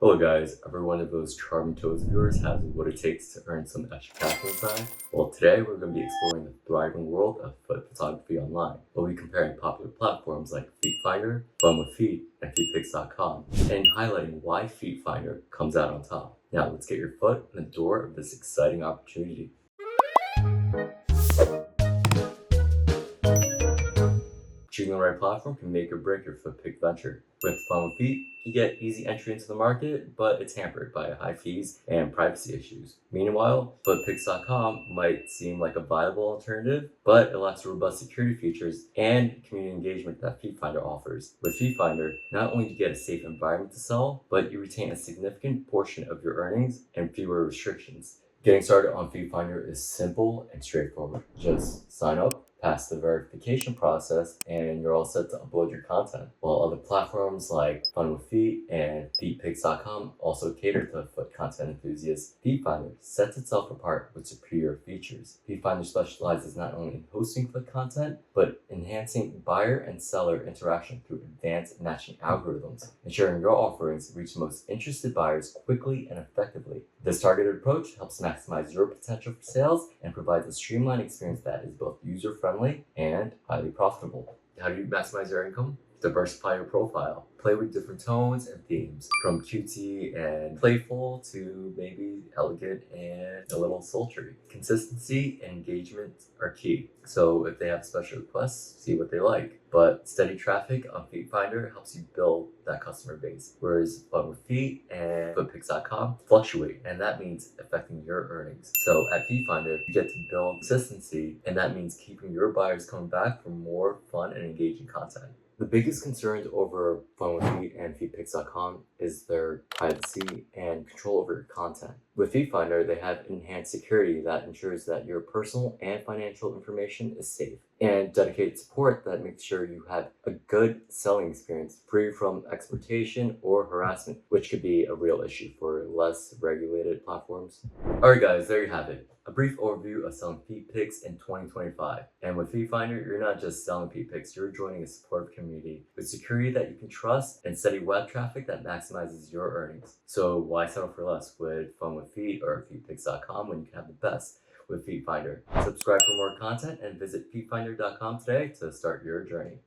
Hello guys, every one of those charming toes of yours has what it takes to earn some extra cash on the side. Well, today we're going to be exploring the thriving world of foot photography online. We'll be comparing popular platforms like FeetFinder, Fun with Feet, and FeetPics.com, and highlighting why FeetFinder comes out on top. Now let's get your foot in the door of this exciting opportunity. Choosing the right platform can make or break your foot pick venture. With Fun with Feet, you get easy entry into the market, but it's hampered by high fees and privacy issues. Meanwhile, FootPics.com might seem like a viable alternative, but it lacks the robust security features and community engagement that FeetFinder offers. With FeetFinder, not only do you get a safe environment to sell, but you retain a significant portion of your earnings and fewer restrictions. Getting started on FeetFinder is simple and straightforward. Just sign up, pass the verification process, and you're all set to upload your content. While other platforms like Fun with Feet and FeetPics.com also cater to foot content enthusiasts, FeetFinder sets itself apart with superior features. FeetFinder specializes not only in hosting foot content, but enhancing buyer and seller interaction through advanced matching algorithms, ensuring your offerings reach the most interested buyers quickly and effectively. This targeted approach helps maximize your potential for sales and provides a streamlined experience that is both user-friendly and highly profitable. How do you maximize your income? Diversify your profile. Play with different tones and themes, from cutesy and playful to maybe elegant and a little sultry. Consistency and engagement are key. So if they have special requests, see what they like. But steady traffic on FeetFinder helps you build that customer base, whereas Fun with Feet and FootPics.com fluctuate, and that means affecting your earnings. So at FeetFinder, you get to build consistency, and that means keeping your buyers coming back for more fun and engaging content. The biggest concerns over Fun with Feet and FeetPics.com is their privacy and control over your content. With FeetFinder, they have enhanced security that ensures that your personal and financial information is safe, and dedicated support that makes sure you have a good selling experience, free from exploitation or harassment, which could be a real issue for less regulated platforms. Alright guys, there you have it. A brief overview of selling feet pics in 2025. And with FeetFinder, you're not just selling feet pics, you're joining a supportive community with security that you can trust and steady web traffic that maximizes your earnings. So why settle for less with Fun with Feet or FeetPics.com when you can have the best with FeetFinder? Subscribe for more content and visit FeetFinder.com today to start your journey.